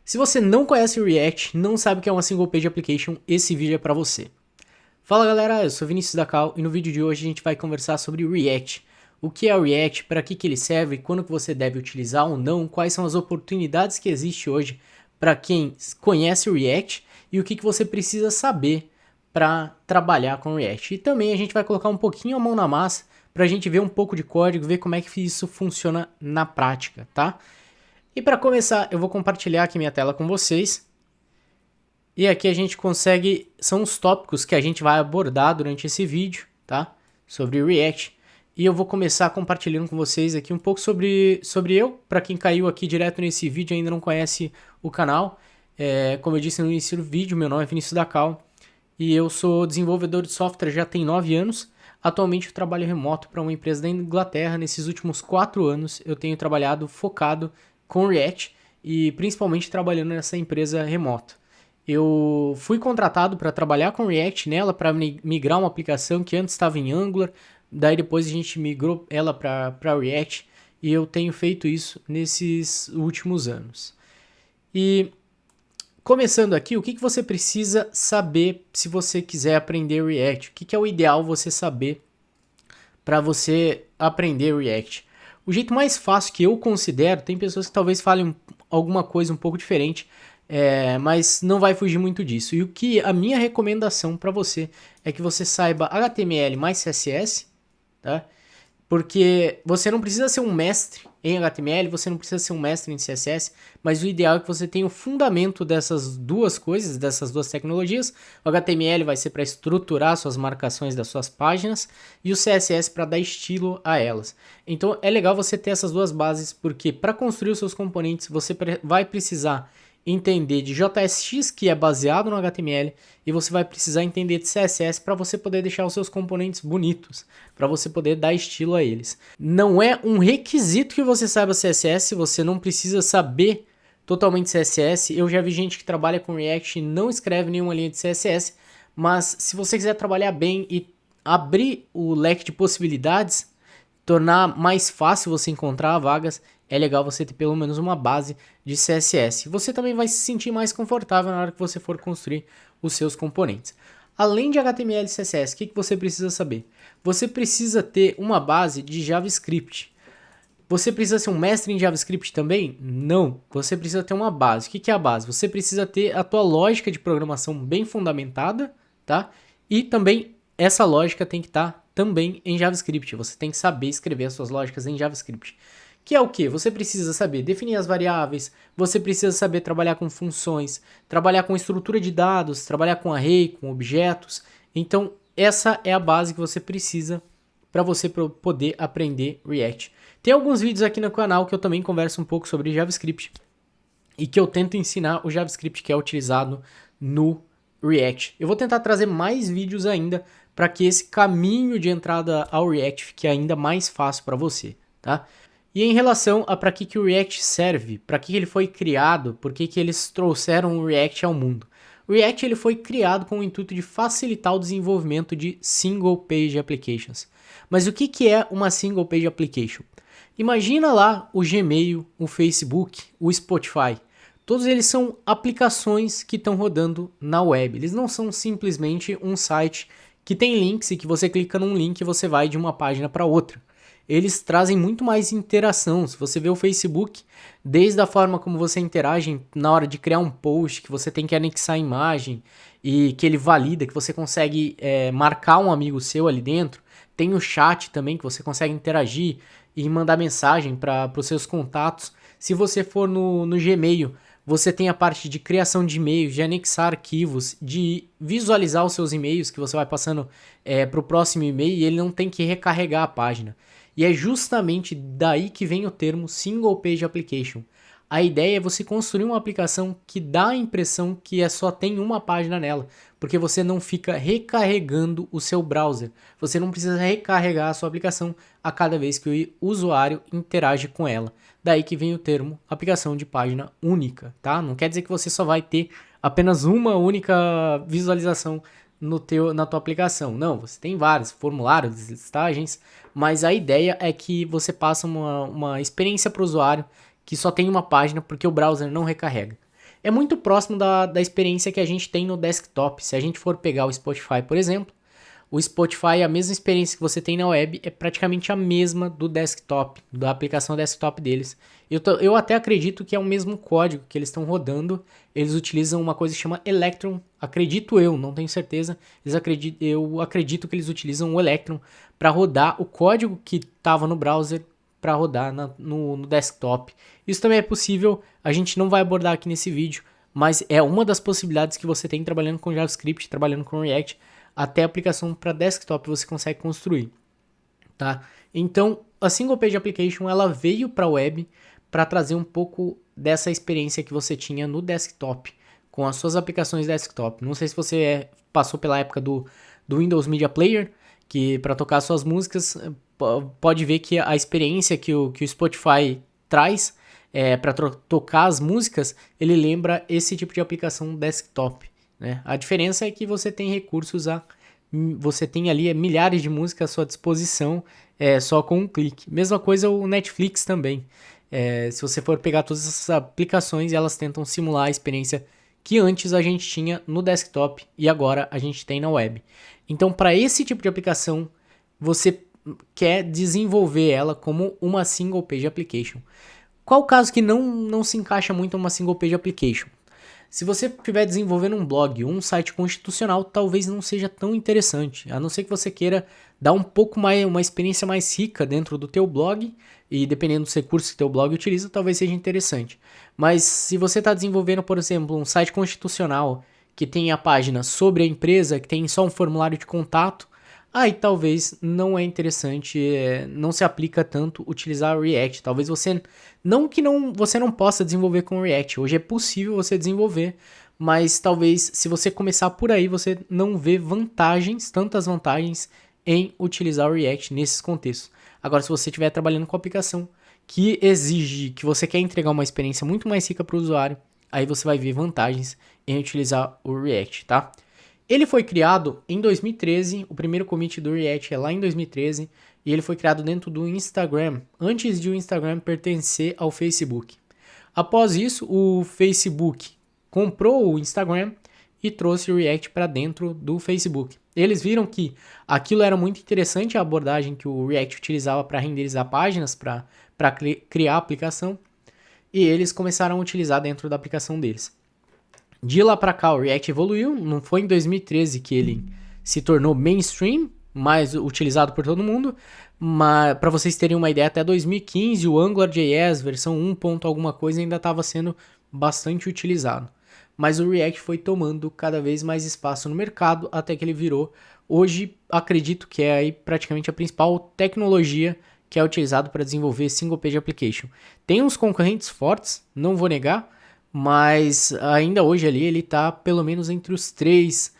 Se você não conhece o React, não sabe o que é uma Single Page Application, esse vídeo é para você. Fala galera, eu sou Vinícius da Cal e no vídeo de hoje a gente vai conversar sobre o React. O que é o React, para que ele serve, quando que você deve utilizar ou não, quais são as oportunidades que existem hoje para quem conhece o React e o que você precisa saber para trabalhar com o React. E também a gente vai colocar um pouquinho a mão na massa para a gente ver um pouco de código, ver como é que isso funciona na prática, tá? E para começar, eu vou compartilhar aqui minha tela com vocês. E aqui a gente consegue, são os tópicos que a gente vai abordar durante esse vídeo, tá? Sobre o React. E eu vou começar compartilhando com vocês aqui um pouco sobre eu, para quem caiu aqui direto nesse vídeo e ainda não conhece o canal. Como eu disse no início do vídeo, meu nome é Vinícius da Cal e eu sou desenvolvedor de software já tem 9 anos. Atualmente eu trabalho remoto para uma empresa da Inglaterra. Nesses últimos 4 anos eu tenho trabalhado focado com React e principalmente trabalhando nessa empresa remota. Eu fui contratado para trabalhar com React nela, para migrar uma aplicação que antes estava em Angular, daí depois a gente migrou ela para React e eu tenho feito isso nesses últimos anos. E começando aqui, o que você precisa saber se você quiser aprender React? O que é o ideal você saber para você aprender React? O jeito mais fácil que eu considero, tem pessoas que talvez falem alguma coisa um pouco diferente, mas não vai fugir muito disso. E o que a minha recomendação para você é que você saiba HTML mais CSS, tá? Porque você não precisa ser um mestre em HTML, você não precisa ser um mestre em CSS, mas o ideal é que você tenha o fundamento dessas duas coisas, dessas duas tecnologias. O HTML vai ser para estruturar suas marcações das suas páginas e o CSS para dar estilo a elas. Então é legal você ter essas duas bases, porque para construir os seus componentes você vai precisar entender de JSX, que é baseado no HTML, e você vai precisar entender de CSS para você poder deixar os seus componentes bonitos, para você poder dar estilo a eles. Não é um requisito que você saiba CSS, você não precisa saber totalmente CSS. Eu já vi gente que trabalha com React e não escreve nenhuma linha de CSS, mas se você quiser trabalhar bem e abrir o leque de possibilidades, tornar mais fácil você encontrar vagas, é legal você ter pelo menos uma base de CSS. Você também vai se sentir mais confortável na hora que você for construir os seus componentes. Além de HTML e CSS, o que você precisa saber? Você precisa ter uma base de JavaScript. Você precisa ser um mestre em JavaScript também? Não. Você precisa ter uma base. O que é a base? Você precisa ter a tua lógica de programação bem fundamentada, tá? E também essa lógica tem que estar também em JavaScript. Você tem que saber escrever as suas lógicas em JavaScript. Que é o que? Você precisa saber definir as variáveis, você precisa saber trabalhar com funções, trabalhar com estrutura de dados, trabalhar com array, com objetos. Então, essa é a base que você precisa para você poder aprender React. Tem alguns vídeos aqui no canal que eu também converso um pouco sobre JavaScript e que eu tento ensinar o JavaScript que é utilizado no React. Eu vou tentar trazer mais vídeos ainda para que esse caminho de entrada ao React fique ainda mais fácil para você, tá? E em relação a para que o React serve, para que ele foi criado, por que eles trouxeram o React ao mundo. O React ele foi criado com o intuito de facilitar o desenvolvimento de Single Page Applications. Mas o que é uma Single Page Application? Imagina lá o Gmail, o Facebook, o Spotify. Todos eles são aplicações que estão rodando na web. Eles não são simplesmente um site que tem links e que você clica num link e você vai de uma página para outra. Eles trazem muito mais interação. Se você vê o Facebook, desde a forma como você interage na hora de criar um post, que você tem que anexar a imagem e que ele valida, que você consegue marcar um amigo seu ali dentro. Tem o chat também, que você consegue interagir e mandar mensagem para os seus contatos. Se você for no Gmail, você tem a parte de criação de e-mails, de anexar arquivos, de visualizar os seus e-mails que você vai passando para o próximo e-mail e ele não tem que recarregar a página. E é justamente daí que vem o termo Single Page Application. A ideia é você construir uma aplicação que dá a impressão que só tem uma página nela, porque você não fica recarregando o seu browser. Você não precisa recarregar a sua aplicação a cada vez que o usuário interage com ela. Daí que vem o termo aplicação de página única, tá? Não quer dizer que você só vai ter apenas uma única visualização na tua aplicação. Não, você tem vários formulários, listagens, mas a ideia é que você passa uma experiência para o usuário que só tem uma página porque o browser não recarrega. é muito próximo da experiência que a gente tem no desktop. Se a gente for pegar o Spotify, por exemplo, o Spotify, a mesma experiência que você tem na web, é praticamente a mesma do desktop, da aplicação desktop deles. Eu até acredito que é o mesmo código que eles estão rodando. Eles utilizam uma coisa que chama Electron, acredito eu, não tenho certeza. Eu acredito que eles utilizam o Electron para rodar o código que estava no browser para rodar no desktop. Isso também é possível, a gente não vai abordar aqui nesse vídeo, mas é uma das possibilidades que você tem trabalhando com JavaScript, trabalhando com React. Até a aplicação para desktop você consegue construir, tá? Então, a Single Page Application ela veio para a web para trazer um pouco dessa experiência que você tinha no desktop, com as suas aplicações desktop. Não sei se você passou pela época do Windows Media Player, que para tocar suas músicas, pode ver que a experiência que o Spotify traz para tocar as músicas, ele lembra esse tipo de aplicação desktop. Né? A diferença é que você tem recursos, você tem ali milhares de músicas à sua disposição só com um clique. Mesma coisa o Netflix também. Se você for pegar todas essas aplicações, elas tentam simular a experiência que antes a gente tinha no desktop e agora a gente tem na web. Então, para esse tipo de aplicação, você quer desenvolver ela como uma Single Page Application. Qual o caso que não se encaixa muito em uma Single Page Application? Se você estiver desenvolvendo um blog ou um site constitucional, talvez não seja tão interessante, a não ser que você queira dar um pouco mais, uma experiência mais rica dentro do teu blog, e dependendo dos recursos que teu blog utiliza, talvez seja interessante. Mas se você está desenvolvendo, por exemplo, um site constitucional que tem a página sobre a empresa, que tem só um formulário de contato, aí talvez não é interessante, não se aplica tanto utilizar o React. Talvez você você não possa desenvolver com o React. Hoje é possível você desenvolver, mas talvez se você começar por aí, você não vê tantas vantagens em utilizar o React nesses contextos. Agora, se você estiver trabalhando com aplicação que exige, que você quer entregar uma experiência muito mais rica para o usuário, aí você vai ver vantagens em utilizar o React, tá? Ele foi criado em 2013, o primeiro commit do React é lá em 2013, e ele foi criado dentro do Instagram, antes de o Instagram pertencer ao Facebook. Após isso, o Facebook comprou o Instagram e trouxe o React para dentro do Facebook. Eles viram que aquilo era muito interessante, a abordagem que o React utilizava para renderizar páginas, para criar a aplicação, e eles começaram a utilizar dentro da aplicação deles. De lá para cá, o React evoluiu, não foi em 2013 que ele se tornou mainstream, mais utilizado por todo mundo, mas para vocês terem uma ideia, até 2015 o AngularJS versão 1. Alguma coisa ainda estava sendo bastante utilizado. Mas o React foi tomando cada vez mais espaço no mercado até que ele virou, hoje acredito que é aí praticamente a principal tecnologia que é utilizado para desenvolver Single Page Application. Tem uns concorrentes fortes, não vou negar, mas ainda hoje ali ele está pelo menos entre os três.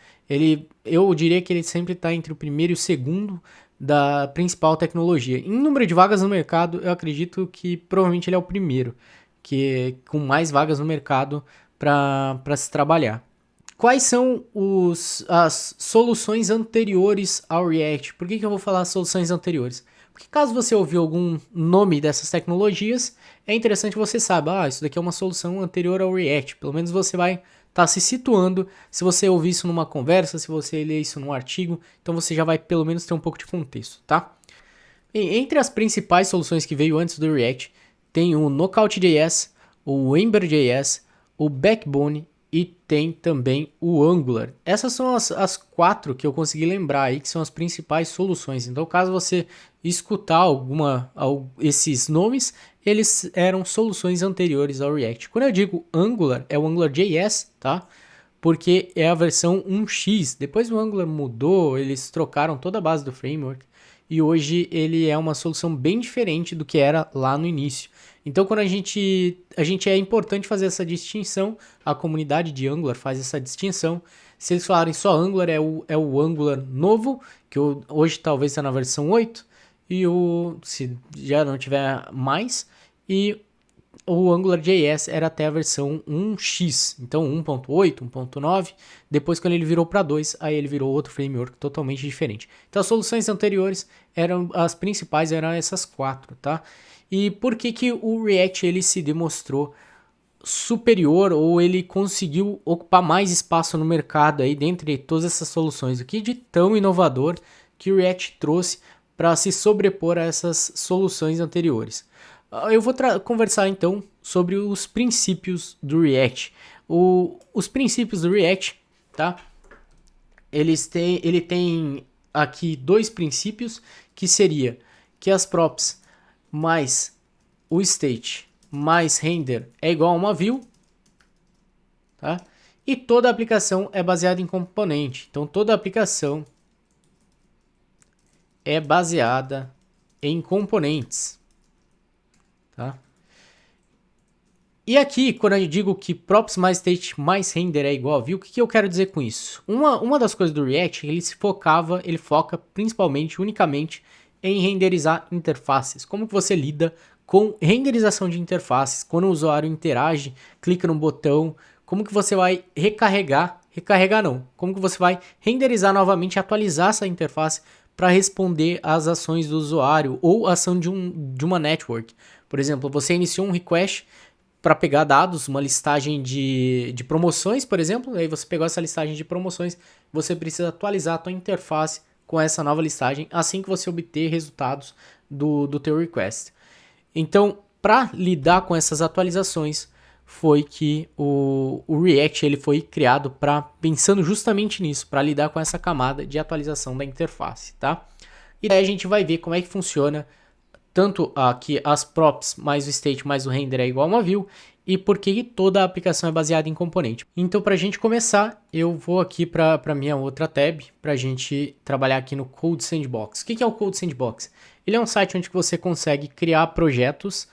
Eu diria que ele sempre está entre o primeiro e o segundo da principal tecnologia. Em número de vagas no mercado, eu acredito que provavelmente ele é o primeiro, que com mais vagas no mercado para se trabalhar. Quais são as soluções anteriores ao React? Por que eu vou falar soluções anteriores? Porque caso você ouviu algum nome dessas tecnologias, é interessante você saber, isso daqui é uma solução anterior ao React. Pelo menos você vai estar se situando, se você ouvir isso numa conversa, se você ler isso num artigo, então você já vai pelo menos ter um pouco de contexto, tá? E entre as principais soluções que veio antes do React, tem o Knockout.js, o Ember.js, o Backbone e tem também o Angular. Essas são as 4 que eu consegui lembrar aí, que são as principais soluções. Então, caso você escutar esses nomes, eles eram soluções anteriores ao React. Quando eu digo Angular, é o AngularJS, tá? Porque é a versão 1x. Depois o Angular mudou, eles trocaram toda a base do framework e hoje ele é uma solução bem diferente do que era lá no início. Então, quando a gente é importante fazer essa distinção, a comunidade de Angular faz essa distinção. Se eles falarem só Angular, é o Angular novo, que hoje talvez está na versão 8, e se já não tiver mais, e o AngularJS era até a versão 1x, então 1.8, 1.9, depois quando ele virou para 2, aí ele virou outro framework totalmente diferente. Então as soluções anteriores as principais eram essas 4, tá? E por que o React ele se demonstrou superior, ou ele conseguiu ocupar mais espaço no mercado aí dentre todas essas soluções. O que de tão inovador que o React trouxe para se sobrepor a essas soluções anteriores? Eu vou conversar então sobre os princípios do React. Os princípios do React, tá? Ele tem aqui dois princípios, que seria que as props mais o state mais render é igual a uma view, tá? E toda aplicação é baseada em componente. Então toda aplicação é baseada em componentes, tá? E aqui, quando eu digo que props mais state mais render é igual a view, o que eu quero dizer com isso? Uma das coisas do React, ele foca principalmente, unicamente, em renderizar interfaces. Como que você lida com renderização de interfaces? Quando o usuário interage, clica no botão, como que você vai recarregar não, como que você vai renderizar novamente, atualizar essa interface para responder às ações do usuário ou ação de uma network. Por exemplo, você iniciou um request para pegar dados, uma listagem de promoções, por exemplo, aí você pegou essa listagem de promoções, você precisa atualizar a tua interface com essa nova listagem assim que você obter resultados do teu request. Então, para lidar com essas atualizações, foi que o React ele foi criado pensando justamente nisso, para lidar com essa camada de atualização da interface, tá? E daí a gente vai ver como é que funciona tanto aqui as props mais o state mais o render é igual a uma view, e por que toda a aplicação é baseada em componente. Então, para a gente começar, eu vou aqui para a minha outra tab, para a gente trabalhar aqui no Code Sandbox. O que é o Code Sandbox? Ele é um site onde você consegue criar projetos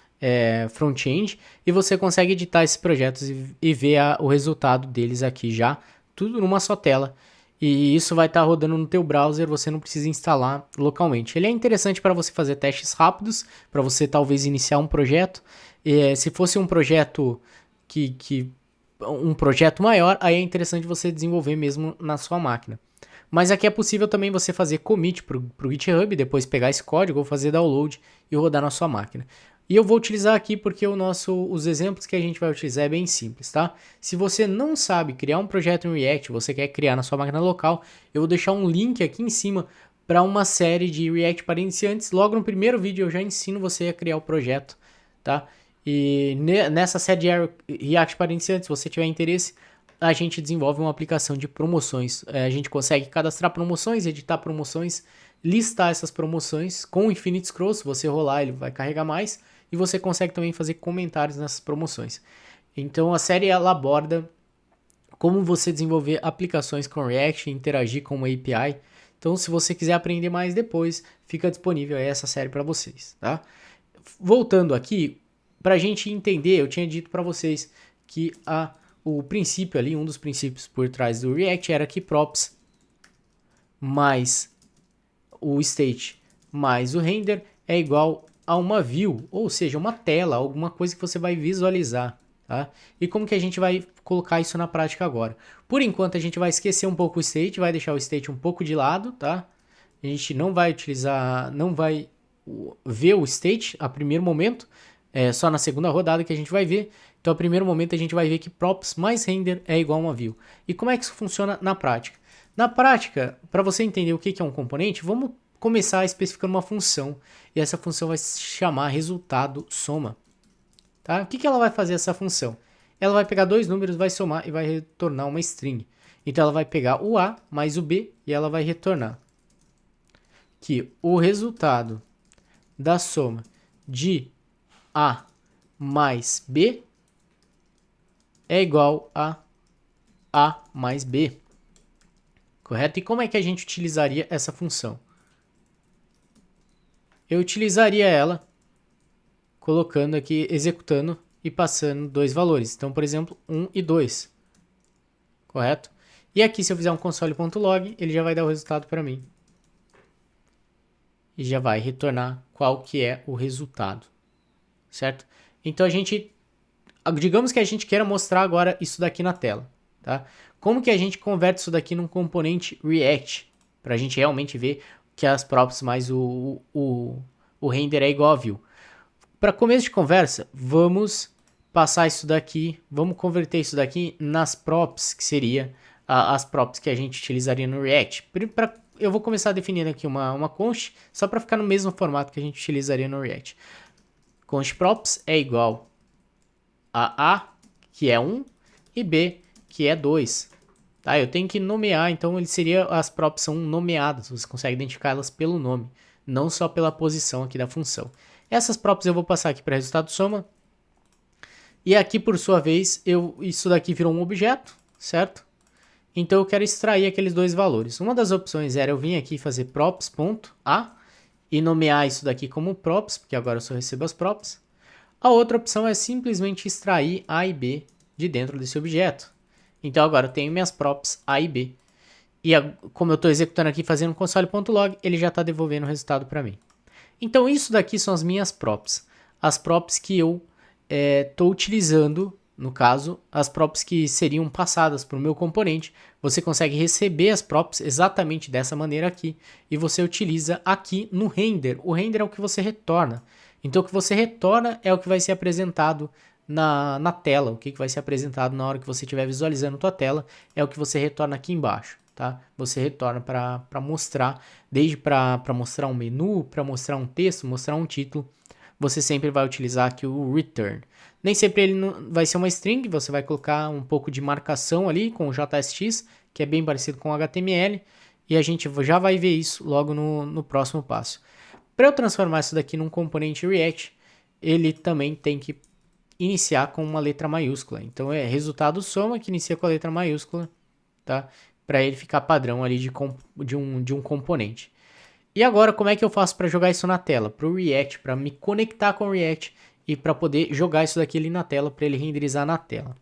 front-end, e você consegue editar esses projetos e ver o resultado deles aqui já, tudo numa só tela. E isso vai estar rodando no teu browser, você não precisa instalar localmente. Ele é interessante para você fazer testes rápidos, para você talvez iniciar um projeto. Se fosse um projeto um projeto maior, aí é interessante você desenvolver mesmo na sua máquina. Mas aqui é possível também você fazer commit para o GitHub, depois pegar esse código, ou fazer download e rodar na sua máquina. E eu vou utilizar aqui porque os exemplos que a gente vai utilizar é bem simples, tá? Se você não sabe criar um projeto em React, você quer criar na sua máquina local, eu vou deixar um link aqui em cima para uma série de React para iniciantes. Logo no primeiro vídeo eu já ensino você a criar o projeto, tá? E nessa série de React para iniciantes, se você tiver interesse, a gente desenvolve uma aplicação de promoções. A gente consegue cadastrar promoções, editar promoções, listar essas promoções com o Infinite Scroll. Se você rolar, ele vai carregar mais. E você consegue também fazer comentários nessas promoções. Então a série ela aborda como você desenvolver aplicações com React e interagir com uma API. Então se você quiser aprender mais depois, fica disponível essa série para vocês, tá? Voltando aqui, para a gente entender, eu tinha dito para vocês que o princípio ali, um dos princípios por trás do React era que props mais o state mais o render é igual a uma view, ou seja, uma tela, alguma coisa que você vai visualizar, tá? E como que a gente vai colocar isso na prática agora? Por enquanto a gente vai esquecer um pouco o state, vai deixar o state um pouco de lado, tá? A gente não vai ver o state a primeiro momento, só na segunda rodada que a gente vai ver. Então, a primeiro momento a gente vai ver que props mais render é igual a uma view. E como é que isso funciona na prática? Na prática, para você entender o que é um componente, vamos começar especificando uma função. E essa função vai se chamar resultado soma. Tá? O que ela vai fazer essa função? Ela vai pegar dois números, vai somar e vai retornar uma string. Então ela vai pegar o A mais o B e ela vai retornar que o resultado da soma de A mais B é igual a A mais B. Correto? E como é que a gente utilizaria essa função? Eu utilizaria ela colocando aqui, executando e passando dois valores. Então, por exemplo, 1 e 2. Correto? E aqui, se eu fizer um console.log, ele já vai dar o resultado para mim. E já vai retornar qual que é o resultado. Certo? Então, digamos que a gente queira mostrar agora isso daqui na tela. Tá? Como que a gente converte isso daqui num componente React? Para a gente realmente ver que as props mais o render é igual a view. Para começo de conversa, vamos passar isso daqui, vamos converter isso daqui nas props, que seria as props que a gente utilizaria no React. Eu vou começar definindo aqui uma const, só para ficar no mesmo formato que a gente utilizaria no React. Const props é igual a, que é 1, e B, que é 2. Tá? Eu tenho que nomear, então as props são nomeadas, você consegue identificá-las pelo nome, não só pela posição aqui da função. Essas props eu vou passar aqui para resultado soma. E aqui, por sua vez, isso daqui virou um objeto, certo? Então eu quero extrair aqueles dois valores. Uma das opções era eu vir aqui fazer props.a e nomear isso daqui como props, porque agora eu só recebo as props. A outra opção é simplesmente extrair A e B de dentro desse objeto. Então agora eu tenho minhas props A e B. E como eu estou executando aqui fazendo console.log, ele já está devolvendo o resultado para mim. Então isso daqui são as minhas props. As props que eu estou utilizando, no caso, as props que seriam passadas para o meu componente. Você consegue receber as props exatamente dessa maneira aqui. E você utiliza aqui no render. O render é o que você retorna. Então o que você retorna é o que vai ser apresentado na tela. O que vai ser apresentado na hora que você estiver visualizando a tua tela é o que você retorna aqui embaixo. Tá? Você retorna para mostrar, desde para mostrar um menu, para mostrar um texto, mostrar um título. Você sempre vai utilizar aqui o return. Nem sempre ele vai ser uma string, você vai colocar um pouco de marcação ali com o JSX, que é bem parecido com o HTML, e a gente já vai ver isso logo no próximo passo. Para eu transformar isso daqui num componente React, ele também tem que iniciar com uma letra maiúscula. Então é resultado soma que inicia com a letra maiúscula, tá? Para ele ficar padrão ali de um componente. E agora, como é que eu faço para jogar isso na tela? Para o React, para me conectar com o React e para poder jogar isso daqui ali na tela, para ele renderizar na tela.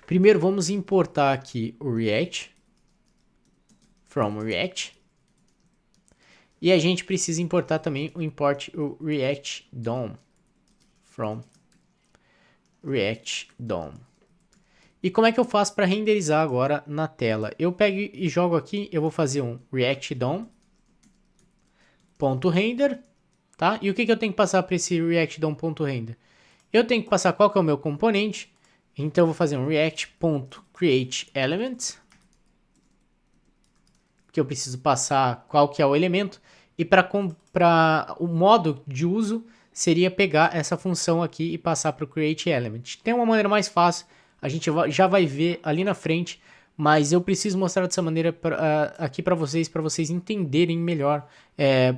Primeiro, vamos importar aqui o React, from React. E a gente precisa importar também o React DOM, from React DOM. E como é que eu faço para renderizar agora na tela? Eu pego e jogo aqui, eu vou fazer um React DOM.render, tá? E o que eu tenho que passar para esse React DOM.render? Eu tenho que passar qual que é o meu componente, então eu vou fazer um React.createElement, porque eu preciso passar qual que é o elemento, e para o modo de uso seria pegar essa função aqui e passar para o createElement. Tem uma maneira mais fácil, a gente já vai ver ali na frente, mas eu preciso mostrar dessa maneira aqui para vocês entenderem melhor. É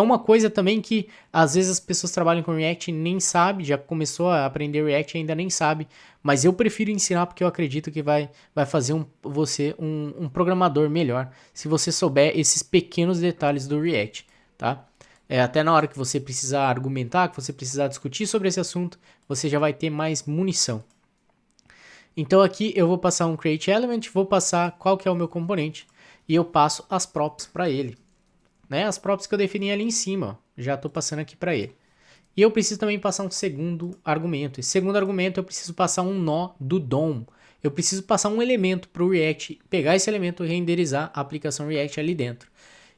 uma coisa também que às vezes as pessoas trabalham com React e nem sabem, já começou a aprender React e ainda nem sabe, mas eu prefiro ensinar porque eu acredito que vai fazer você um programador melhor se você souber esses pequenos detalhes do React, tá? Até na hora que você precisar argumentar, que você precisar discutir sobre esse assunto, você já vai ter mais munição. Então aqui eu vou passar um createElement, vou passar qual que é o meu componente e eu passo as props para ele. Né? As props que eu defini ali em cima, ó, já estou passando aqui para ele. E eu preciso também passar um segundo argumento. Esse segundo argumento eu preciso passar um nó do DOM. Eu preciso passar um elemento para o React, pegar esse elemento e renderizar a aplicação React ali dentro.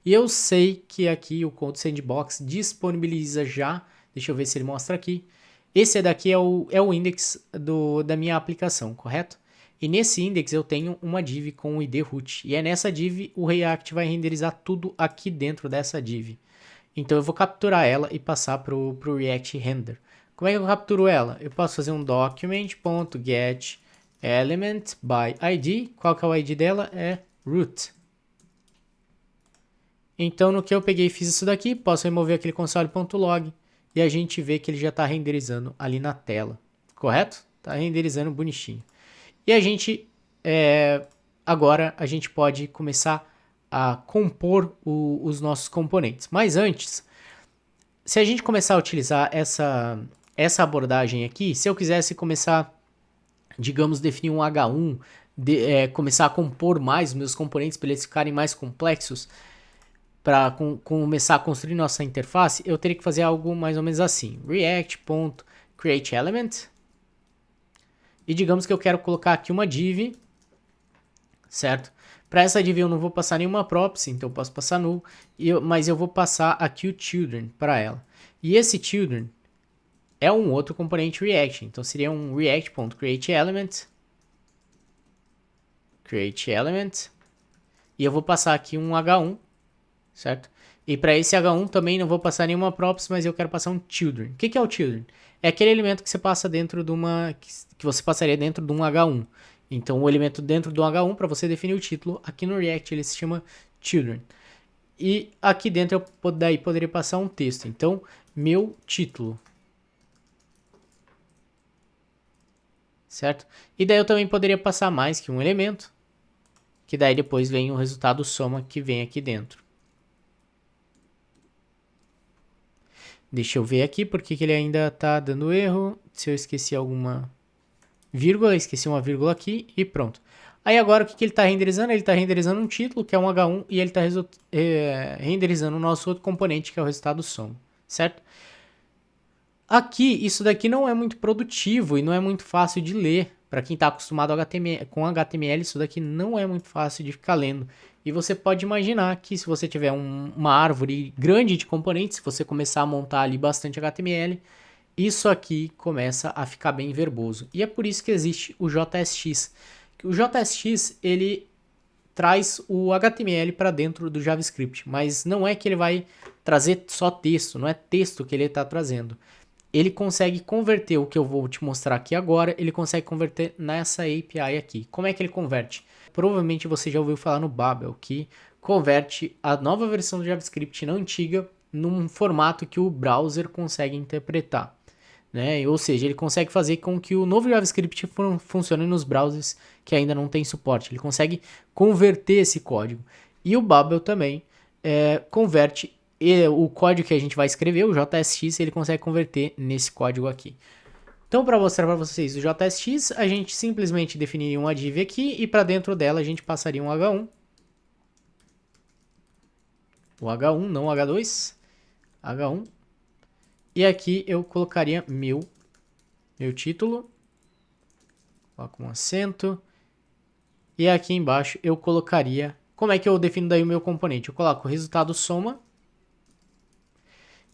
E eu sei que aqui o Code Sandbox disponibiliza já, deixa eu ver se ele mostra aqui. Esse daqui é o index da minha aplicação, correto? E nesse index eu tenho uma div com o id root. E é nessa div o React vai renderizar tudo aqui dentro dessa div. Então eu vou capturar ela e passar para o React Render. Como é que eu capturo ela? Eu posso fazer um document.getElementById. Qual que é o ID dela? É root. Então no que eu peguei e fiz isso daqui, posso remover aquele console.log. E a gente vê que ele já está renderizando ali na tela, correto? Está renderizando bonitinho. E a gente, agora a gente pode começar a compor os nossos componentes. Mas antes, se a gente começar a utilizar essa abordagem aqui, se eu quisesse começar, digamos, definir um H1, começar a compor mais os meus componentes para eles ficarem mais complexos, para começar a construir nossa interface, eu teria que fazer algo mais ou menos assim. React.createElement. E digamos que eu quero colocar aqui uma div, certo? Para essa div eu não vou passar nenhuma props, então eu posso passar null, mas eu vou passar aqui o children para ela. E esse children é um outro componente React. Então seria um react.createElement, createElement, e eu vou passar aqui um H1, certo? E para esse H1 também não vou passar nenhuma props, mas eu quero passar um children. O que é o children? É aquele elemento que você passa dentro de uma... que você passaria dentro de um H1. Então o elemento dentro do H1, para você definir o título, aqui no React ele se chama children. E aqui dentro eu daí poderia passar um texto. Então, meu título. Certo? E daí eu também poderia passar mais que um elemento, que daí depois vem o resultado soma que vem aqui dentro. Deixa eu ver aqui porque que ele ainda está dando erro. Se eu esqueci alguma vírgula, esqueci uma vírgula aqui e pronto. Aí agora o que ele está renderizando? Ele está renderizando um título, que é um H1, e ele está renderizando o nosso outro componente, que é o resultado soma, certo? Aqui, isso daqui não é muito produtivo e não é muito fácil de ler. Para quem está acostumado com HTML, isso daqui não é muito fácil de ficar lendo. E você pode imaginar que se você tiver uma árvore grande de componentes, se você começar a montar ali bastante HTML, isso aqui começa a ficar bem verboso. E é por isso que existe o JSX. O JSX, ele traz o HTML para dentro do JavaScript, mas não é que ele vai trazer só texto, não é texto que ele está trazendo. Ele consegue converter o que eu vou te mostrar aqui agora, ele consegue converter nessa API aqui. Como é que ele converte? Provavelmente você já ouviu falar no Babel, que converte a nova versão do JavaScript na antiga num formato que o browser consegue interpretar, né? Ou seja, ele consegue fazer com que o novo JavaScript funcione nos browsers que ainda não tem suporte. Ele consegue converter esse código. E o Babel também converte o código que a gente vai escrever, o JSX, ele consegue converter nesse código aqui. Então, para mostrar para vocês o JSX, a gente simplesmente definiria uma div aqui e para dentro dela a gente passaria um H1. O H1, não o H2. H1. E aqui eu colocaria meu título. Coloco um acento. E aqui embaixo eu colocaria... Como é que eu defino daí o meu componente? Eu coloco o resultado soma.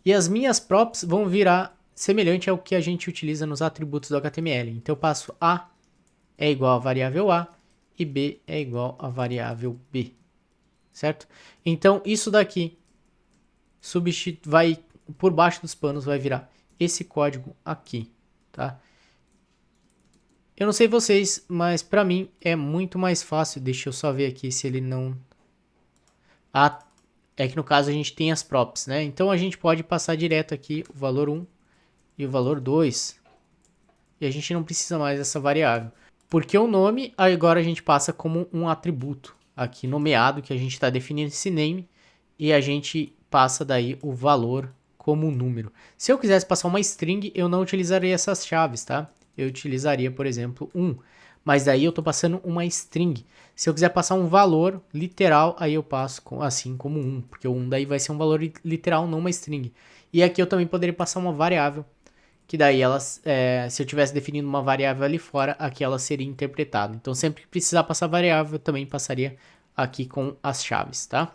E as minhas props vão virar semelhante ao que a gente utiliza nos atributos do HTML. Então eu passo A é igual a variável A e B é igual a variável B. Certo? Então isso daqui vai por baixo dos panos, vai virar esse código aqui, tá? Eu não sei vocês, mas para mim é muito mais fácil. Deixa eu só ver aqui se ele não... Ah, é que no caso a gente tem as props, né? Então a gente pode passar direto aqui o valor 1 e o valor 2. E a gente não precisa mais dessa variável. Porque o nome agora a gente passa como um atributo aqui nomeado, que a gente está definindo esse name. E a gente passa daí o valor como um número. Se eu quisesse passar uma string, eu não utilizaria essas chaves, tá? Eu utilizaria, por exemplo, 1. Mas daí eu estou passando uma string. Se eu quiser passar um valor literal, aí eu passo assim como 1. Porque o 1 daí vai ser um valor literal, não uma string. E aqui eu também poderia passar uma variável. Que daí, se eu tivesse definindo uma variável ali fora, aqui ela seria interpretada. Então sempre que precisar passar variável, eu também passaria aqui com as chaves, tá?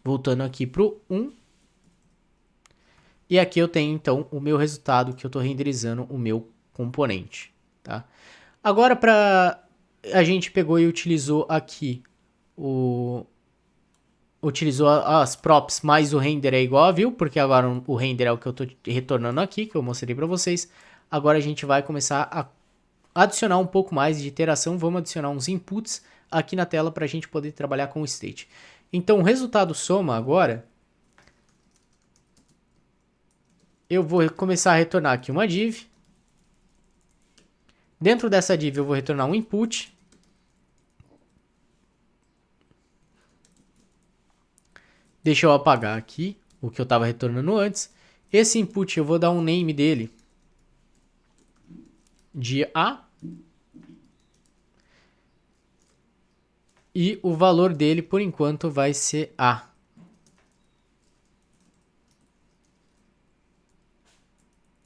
Voltando aqui para o 1. E aqui eu tenho, então, o meu resultado que eu estou renderizando o meu componente, tá? Agora, a gente pegou e utilizou aqui utilizou as props mais o render é igual a view, porque agora o render é o que eu estou retornando aqui, que eu mostrei para vocês. Agora a gente vai começar a adicionar um pouco mais de iteração. Vamos adicionar uns inputs aqui na tela para a gente poder trabalhar com o state. Então, o resultado soma agora... Eu vou começar a retornar aqui uma div. Dentro dessa div eu vou retornar um input. Deixa eu apagar aqui o que eu estava retornando antes. Esse input eu vou dar um name dele de A. E o valor dele, por enquanto, vai ser A.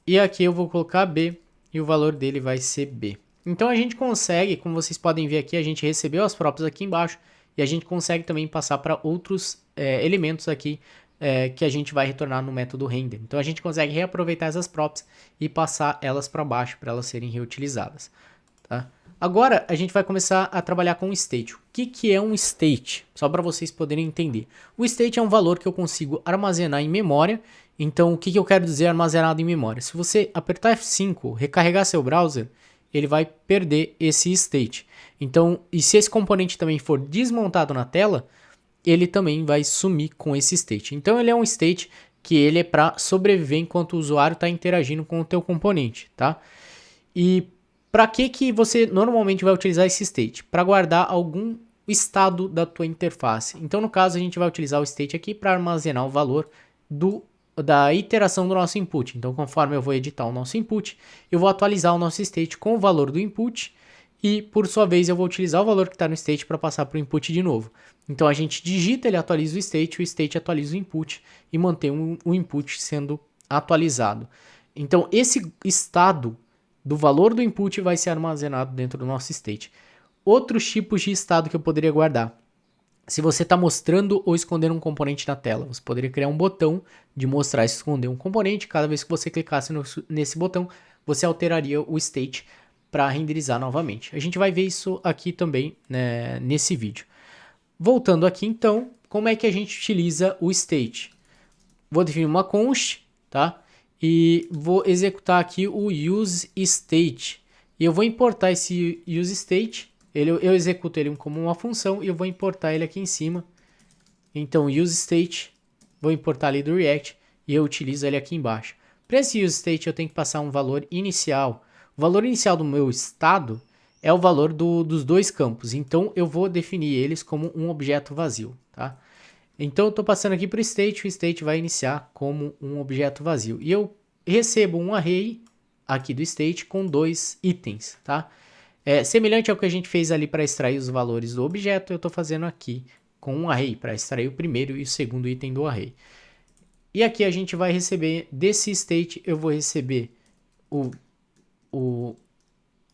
E aqui eu vou colocar B e o valor dele vai ser B. Então a gente consegue, como vocês podem ver aqui, a gente recebeu as props aqui embaixo e a gente consegue também passar para outros elementos aqui que a gente vai retornar no método render. Então a gente consegue reaproveitar essas props e passar elas para baixo para elas serem reutilizadas. Tá? Agora a gente vai começar a trabalhar com o state. O que é um state? Só para vocês poderem entender. O state é um valor que eu consigo armazenar em memória. Então o que eu quero dizer armazenado em memória? Se você apertar F5, recarregar seu browser, ele vai perder esse state. Então, e se esse componente também for desmontado na tela, ele também vai sumir com esse state. Então ele é um state que ele é para sobreviver enquanto o usuário está interagindo com o teu componente, tá? E para que você normalmente vai utilizar esse state? Para guardar algum estado da tua interface. Então no caso a gente vai utilizar o state aqui para armazenar o valor da iteração do nosso input. Então conforme eu vou editar o nosso input, eu vou atualizar o nosso state com o valor do input e por sua vez eu vou utilizar o valor que está no state para passar para o input de novo. Então a gente digita, ele atualiza o state atualiza o input e mantém o input sendo atualizado. Então esse estado do valor do input vai ser armazenado dentro do nosso state. Outros tipos de estado que eu poderia guardar. Se você está mostrando ou escondendo um componente na tela, você poderia criar um botão de mostrar e esconder um componente. Cada vez que você clicasse nesse botão, você alteraria o state para renderizar novamente. A gente vai ver isso aqui também, né, nesse vídeo. Voltando aqui então, como é que a gente utiliza o state? Vou definir uma const, tá? E vou executar aqui o useState. E eu vou importar esse useState. Eu executo ele como uma função e eu vou importar ele aqui em cima. Então useState, vou importar ali do React e eu utilizo ele aqui embaixo. Para esse useState eu tenho que passar um valor inicial. O valor inicial do meu estado é o valor dos dois campos. Então eu vou definir eles como um objeto vazio, tá? Então eu estou passando aqui para o state vai iniciar como um objeto vazio. E eu recebo um array aqui do state com 2 itens, tá? Semelhante ao que a gente fez ali para extrair os valores do objeto, eu estou fazendo aqui com um array para extrair o primeiro e o segundo item do array. E aqui a gente vai receber, desse state eu vou receber o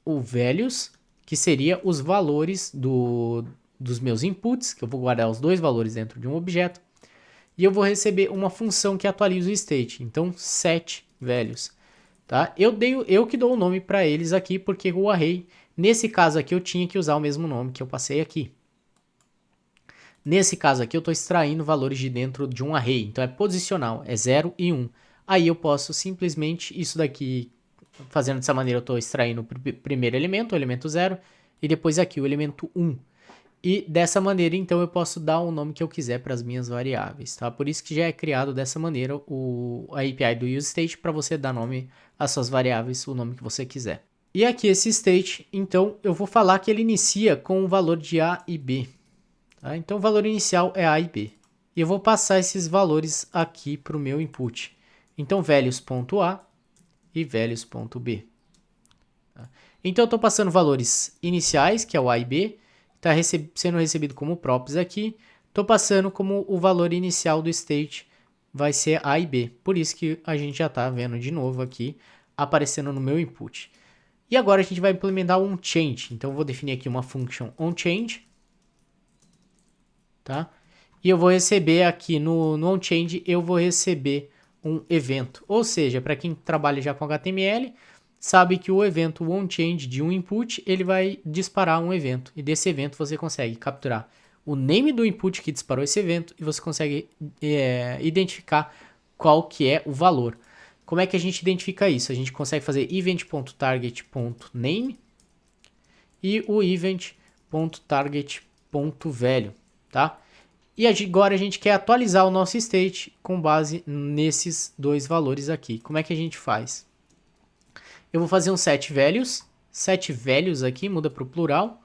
values, que seria os valores dos meus inputs, que eu vou guardar os dois valores dentro de um objeto, e eu vou receber uma função que atualiza o state, então setValues, tá? Eu que dou o nome para eles aqui, porque o array, nesse caso aqui eu tinha que usar o mesmo nome que eu passei aqui. Nesse caso aqui eu estou extraindo valores de dentro de um array, então é posicional, é 0 e 1. Aí eu posso simplesmente, isso daqui, fazendo dessa maneira eu estou extraindo o primeiro elemento, o elemento 0, e depois aqui o elemento 1. E dessa maneira, então, eu posso dar o nome que eu quiser para as minhas variáveis, tá? Por isso que já é criado dessa maneira a API do useState para você dar nome às suas variáveis, o nome que você quiser. E aqui esse state, então, eu vou falar que ele inicia com o valor de A e B. Tá? Então, o valor inicial é A e B. E eu vou passar esses valores aqui para o meu input. Então, values.A e values.B. Tá? Então, eu estou passando valores iniciais, que é o A e B, está sendo recebido como props aqui. Estou passando como o valor inicial do state vai ser A e B. Por isso que a gente já está vendo de novo aqui, aparecendo no meu input. E agora a gente vai implementar um change. Então eu vou definir aqui uma function onChange. Tá? E eu vou receber aqui no onChange, eu vou receber um evento. Ou seja, para quem trabalha já com HTML, sabe que o evento onChange de um input, ele vai disparar um evento. E desse evento você consegue capturar o name do input que disparou esse evento e você consegue identificar qual que é o valor. Como é que a gente identifica isso? A gente consegue fazer event.target.name e o event.target.value, tá? E agora a gente quer atualizar o nosso state com base nesses dois valores aqui. Como é que a gente faz? Eu vou fazer um setValues aqui, muda para o plural.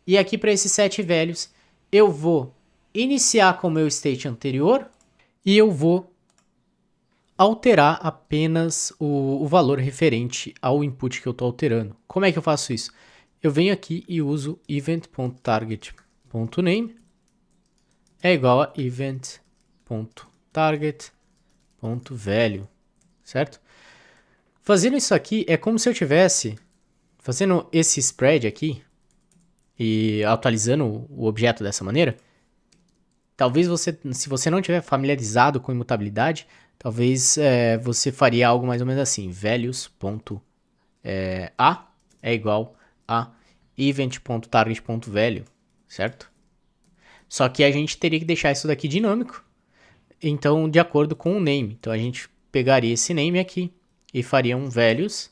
E aqui para esses setValues, eu vou iniciar com o meu state anterior e eu vou alterar apenas o valor referente ao input que eu estou alterando. Como é que eu faço isso? Eu venho aqui e uso event.target.name é igual a event.target.value, certo? Fazendo isso aqui é como se eu tivesse fazendo esse spread aqui e atualizando o objeto dessa maneira. talvez se você não tiver familiarizado com imutabilidade, talvez você faria algo mais ou menos assim, values.a é igual a event.target.value, certo? Só que a gente teria que deixar isso daqui dinâmico, então de acordo com o name. Então a gente pegaria esse name aqui e faria um values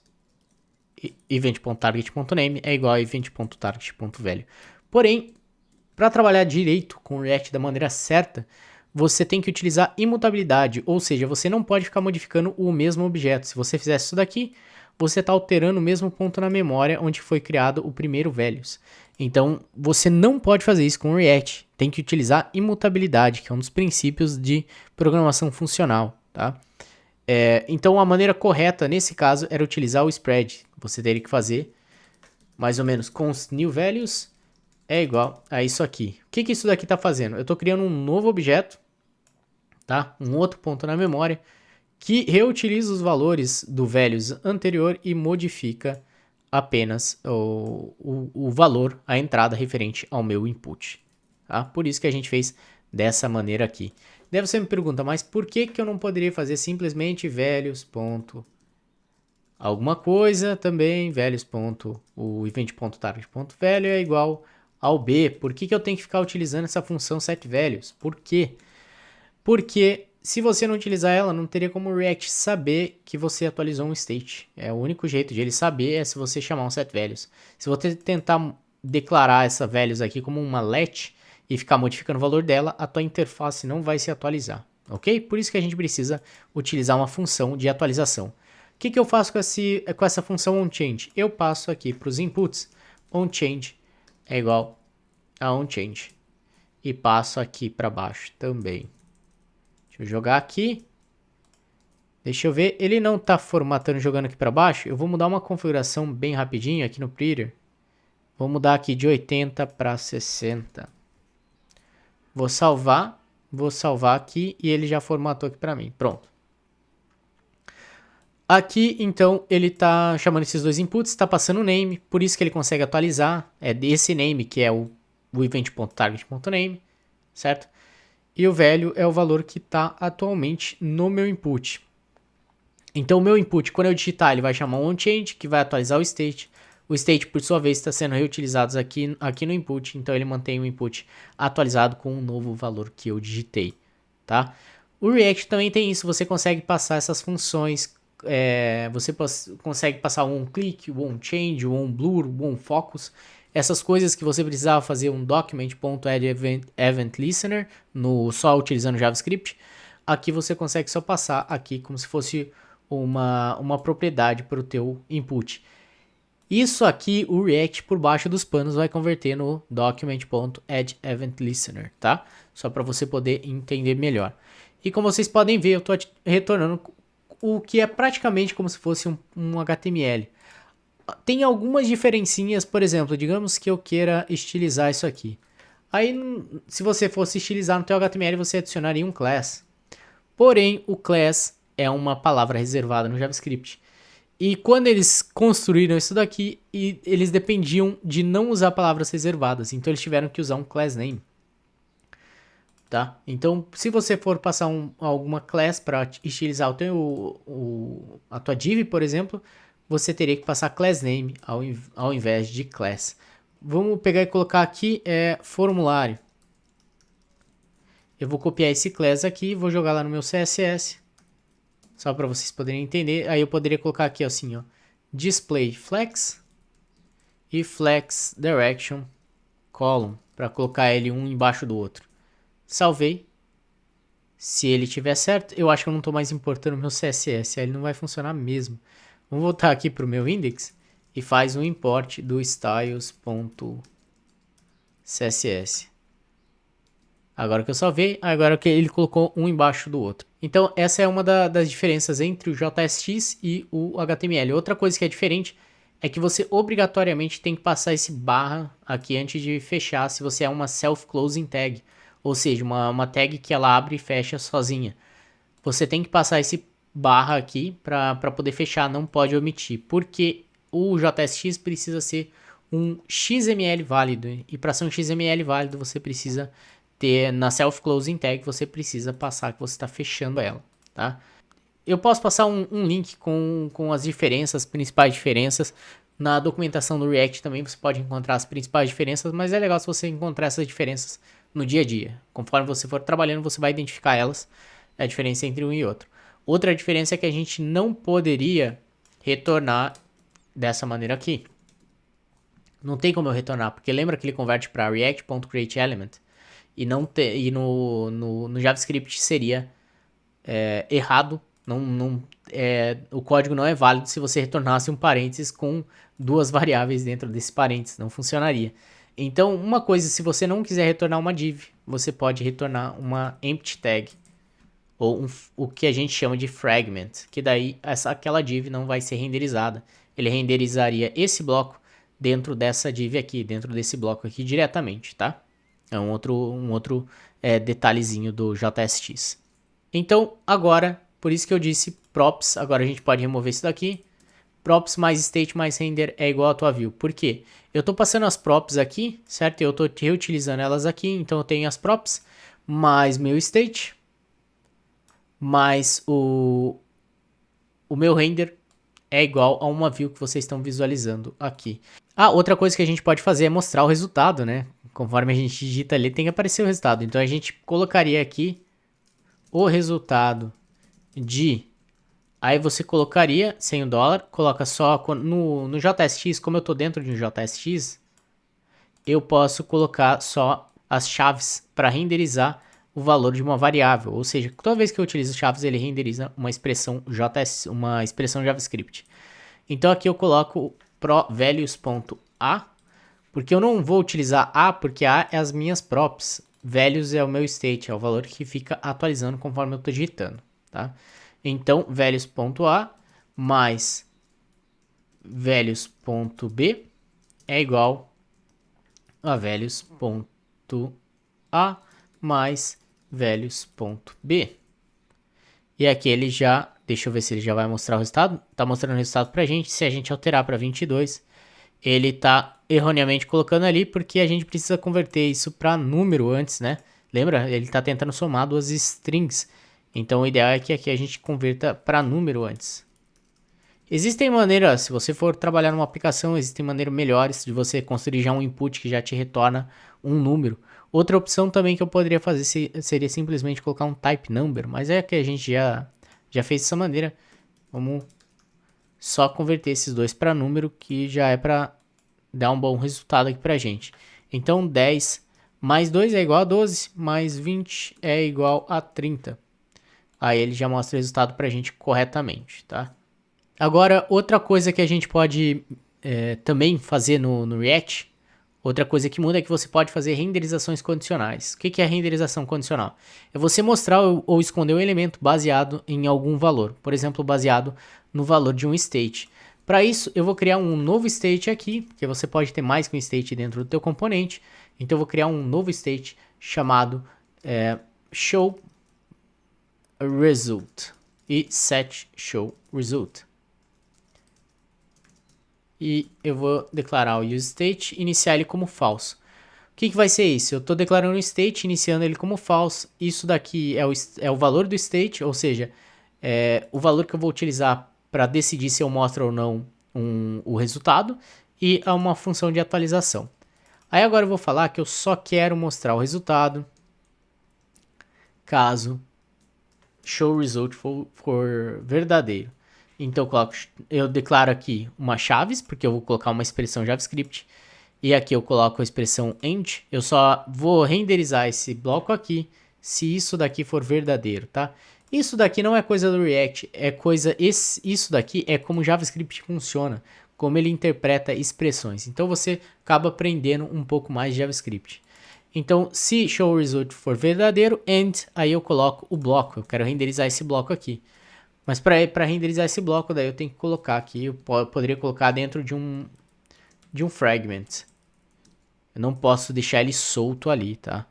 event.target.name é igual a event.target.value. Porém, para trabalhar direito com o React da maneira certa, você tem que utilizar imutabilidade, ou seja, você não pode ficar modificando o mesmo objeto. Se você fizesse isso daqui, você está alterando o mesmo ponto na memória onde foi criado o primeiro values. Então, você não pode fazer isso com o React. Tem que utilizar imutabilidade, que é um dos princípios de programação funcional, tá? Então, a maneira correta nesse caso era utilizar o spread. Você teria que fazer mais ou menos const new values é igual a isso aqui. O que isso daqui está fazendo? Eu estou criando um novo objeto, tá? Um outro ponto na memória que reutiliza os valores do values anterior e modifica apenas o valor, a entrada referente ao meu input. Tá? Por isso que a gente fez dessa maneira aqui. Daí você me pergunta, mas por que eu não poderia fazer simplesmente values. Alguma coisa também, values. O event.target.value é igual ao B. Por que eu tenho que ficar utilizando essa função setValues? Por quê? Porque se você não utilizar ela, não teria como o React saber que você atualizou um state. O único jeito de ele saber é se você chamar um setValues. Se você tentar declarar essa values aqui como uma let e ficar modificando o valor dela, a tua interface não vai se atualizar, ok? Por isso que a gente precisa utilizar uma função de atualização. O que eu faço com essa função onChange? Eu passo aqui para os inputs, onChange é igual a onChange. E passo aqui para baixo também. Deixa eu jogar aqui. Deixa eu ver, ele não está formatando jogando aqui para baixo. Eu vou mudar uma configuração bem rapidinho aqui no Prettier. Vou mudar aqui de 80 para 60. Vou salvar aqui e ele já formatou aqui para mim. Pronto. Aqui, então, ele está chamando esses dois inputs, está passando o name, por isso que ele consegue atualizar. É desse name que é o event.target.name, certo? E o value é o valor que está atualmente no meu input. Então, o meu input, quando eu digitar, ele vai chamar um onChange, que vai atualizar o state. O state, por sua vez, está sendo reutilizado aqui no input, então ele mantém o input atualizado com o novo valor que eu digitei, tá? O React também tem isso, você consegue passar essas funções, você consegue passar o onClick, o onChange, o onBlur, o onFocus, essas coisas que você precisava fazer um document.addEventListener só utilizando JavaScript, aqui você consegue só passar aqui como se fosse uma propriedade para o teu input. Isso aqui, o React por baixo dos panos vai converter no document.addEventListener, tá? Só para você poder entender melhor. E como vocês podem ver, eu estou retornando o que é praticamente como se fosse um HTML. Tem algumas diferencinhas, por exemplo, digamos que eu queira estilizar isso aqui. Aí, se você fosse estilizar no teu HTML, você adicionaria um class. Porém, o class é uma palavra reservada no JavaScript. E quando eles construíram isso daqui, eles dependiam de não usar palavras reservadas. Então, eles tiveram que usar um class name. Tá? Então, se você for passar alguma class para estilizar a tua div, por exemplo, você teria que passar class name ao invés de class. Vamos pegar e colocar aqui formulário. Eu vou copiar esse class aqui, vou jogar lá no meu CSS. Só para vocês poderem entender. Aí eu poderia colocar aqui assim, ó, display flex e flex direction column, para colocar ele um embaixo do outro. Salvei. Se ele tiver certo, eu acho que eu não estou mais importando o meu CSS, aí ele não vai funcionar mesmo. Vamos voltar aqui para o meu index e faz um import do styles.css. Agora que eu salvei, agora que ele colocou um embaixo do outro. Então, essa é uma das diferenças entre o JSX e o HTML. Outra coisa que é diferente é que você obrigatoriamente tem que passar esse barra aqui antes de fechar se você é uma self-closing tag. Ou seja, uma tag que ela abre e fecha sozinha. Você tem que passar esse barra aqui para poder fechar, não pode omitir. Porque o JSX precisa ser um XML válido. E para ser um XML válido, você precisa ter na self-closing tag, você precisa passar que você está fechando ela, tá? Eu posso passar um link com as diferenças, principais diferenças. Na documentação do React também você pode encontrar as principais diferenças, mas é legal se você encontrar essas diferenças no dia a dia. Conforme você for trabalhando, você vai identificar elas, a diferença entre um e outro. Outra diferença é que a gente não poderia retornar dessa maneira aqui. Não tem como eu retornar, porque lembra que ele converte para react.createElement e no JavaScript seria errado. O código não é válido se você retornasse um parênteses com duas variáveis dentro desse parênteses, não funcionaria. Então, uma coisa, se você não quiser retornar uma div, você pode retornar uma empty tag, ou o que a gente chama de fragment, que daí aquela div não vai ser renderizada. Ele renderizaria esse bloco dentro dessa div aqui, dentro desse bloco aqui diretamente, tá? É um outro detalhezinho do JSX. Então, agora, por isso que eu disse props, agora a gente pode remover isso daqui. Props mais state mais render é igual a tua view. Por quê? Eu estou passando as props aqui, certo? Eu estou reutilizando elas aqui, então eu tenho as props mais meu state, mais o meu render é igual a uma view que vocês estão visualizando aqui. Ah, outra coisa que a gente pode fazer é mostrar o resultado, né? Conforme a gente digita ali, tem que aparecer o resultado. Então a gente colocaria aqui o resultado de... Aí você colocaria sem o dólar, coloca só no JSX, como eu estou dentro de um JSX, eu posso colocar só as chaves para renderizar o valor de uma variável. Ou seja, toda vez que eu utilizo chaves, ele renderiza uma expressão JavaScript. Então aqui eu coloco proValues.a, porque eu não vou utilizar a, porque a é as minhas props. Values é o meu state, é o valor que fica atualizando conforme eu estou digitando, tá? Então, values.a mais values.b é igual a values.a mais values.b. E aqui ele já, deixa eu ver se ele já vai mostrar o resultado. Tá mostrando o resultado pra gente. Se a gente alterar para 22, ele tá erroneamente colocando ali, porque a gente precisa converter isso para número antes, né? Lembra? Ele tá tentando somar duas strings. Então o ideal é que aqui a gente converta para número antes. Existem maneiras, se você for trabalhar numa aplicação, existem maneiras melhores de você construir já um input que já te retorna um número. Outra opção também que eu poderia fazer seria simplesmente colocar um type number, mas é que a gente já fez dessa maneira. Vamos só converter esses dois para número, que já é para dar um bom resultado aqui para a gente. Então 10 mais 2 é igual a 12, mais 20 é igual a 30. Aí ele já mostra o resultado para a gente corretamente, tá? Agora, outra coisa que a gente pode também fazer no React, outra coisa que muda é que você pode fazer renderizações condicionais. O que é renderização condicional? É você mostrar ou esconder um elemento baseado em algum valor, por exemplo, baseado no valor de um state. Para isso, eu vou criar um novo state aqui, porque você pode ter mais que um state dentro do teu componente. Então, eu vou criar um novo state chamado show result e set show result. E eu vou declarar o useState e iniciar ele como false. O que vai ser isso? Eu estou declarando o state, iniciando ele como false. Isso daqui é o valor do state, ou seja, o valor que eu vou utilizar para decidir se eu mostro ou não o resultado. E é uma função de atualização. Aí agora eu vou falar que eu só quero mostrar o resultado caso showResult for verdadeiro. Então eu declaro aqui uma chaves, porque eu vou colocar uma expressão JavaScript. E aqui eu coloco a expressão end. Eu só vou renderizar esse bloco aqui se isso daqui for verdadeiro, tá? Isso daqui não é coisa do React, isso daqui é como o JavaScript funciona, como ele interpreta expressões. Então você acaba aprendendo um pouco mais de JavaScript. Então, se showResult for verdadeiro, end, aí eu coloco o bloco. Eu quero renderizar esse bloco aqui. Mas para renderizar esse bloco, daí eu tenho que colocar aqui, eu poderia colocar dentro de um fragment. Eu não posso deixar ele solto ali, tá?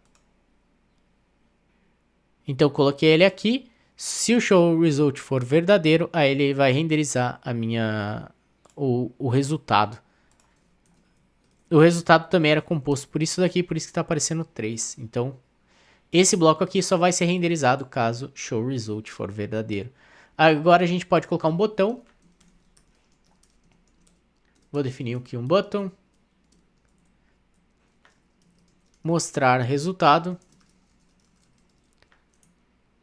Então eu coloquei ele aqui. Se o showResult for verdadeiro, aí ele vai renderizar o resultado. O resultado também era composto por isso daqui, por isso que está aparecendo 3. Então, Esse bloco aqui só vai ser renderizado caso showResult for verdadeiro. Agora a gente pode colocar um botão. Vou definir aqui um botão. Mostrar resultado.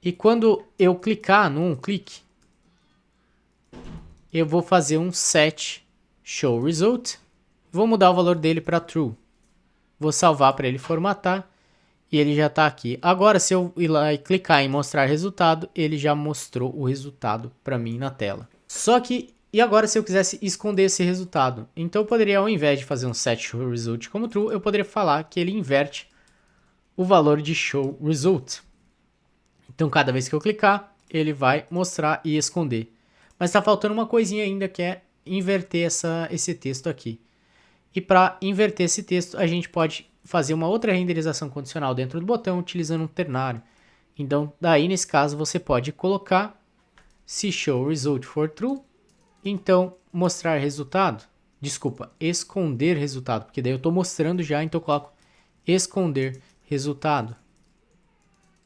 E quando eu clicar num clique, eu vou fazer um set showResult. Vou mudar o valor dele para true. Vou salvar para ele formatar. E ele já está aqui. Agora, se eu ir lá e clicar em mostrar resultado, ele já mostrou o resultado para mim na tela. Só que, e agora se eu quisesse esconder esse resultado? Então eu poderia, ao invés de fazer um set show result como true, eu poderia falar que ele inverte o valor de show result. Então cada vez que eu clicar, ele vai mostrar e esconder. Mas está faltando uma coisinha ainda, que é inverter esse texto aqui. E para inverter esse texto, a gente pode fazer uma outra renderização condicional dentro do botão utilizando um ternário. Então, daí nesse caso, você pode colocar se show result for true, então mostrar resultado, desculpa, esconder resultado, porque daí eu estou mostrando já, então eu coloco esconder resultado.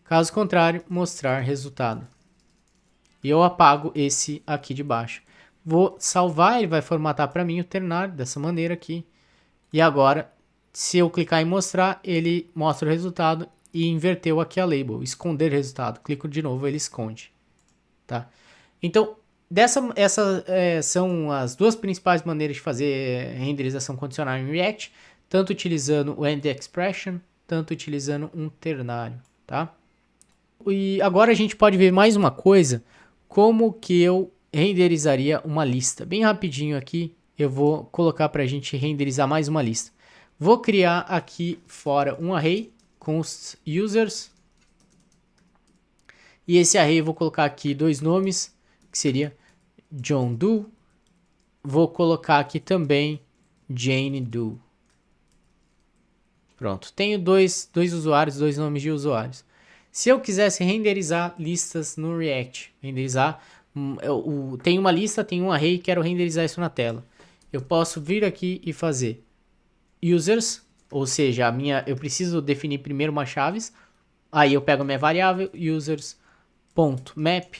Caso contrário, mostrar resultado. E eu apago esse aqui de baixo. Vou salvar, ele vai formatar para mim o ternário dessa maneira aqui. E agora, se eu clicar em mostrar, ele mostra o resultado e inverteu aqui a label, esconder resultado. Clico de novo, ele esconde. Tá? Então, essas são as duas principais maneiras de fazer renderização condicional em React, tanto utilizando o endExpression, tanto utilizando um ternário. Tá? E agora a gente pode ver mais uma coisa, como que eu renderizaria uma lista. Bem rapidinho aqui, eu vou colocar para a gente renderizar mais uma lista. Vou criar aqui fora um array com os users. E esse array eu vou colocar aqui dois nomes, que seria John Doe. Vou colocar aqui também Jane Doe. Pronto, tenho dois usuários, dois nomes de usuários. Se eu quisesse renderizar listas no React, tem uma lista, tem um array, quero renderizar isso na tela. Eu posso vir aqui e fazer users, ou seja, eu preciso definir primeiro uma chaves. Aí eu pego a minha variável users.map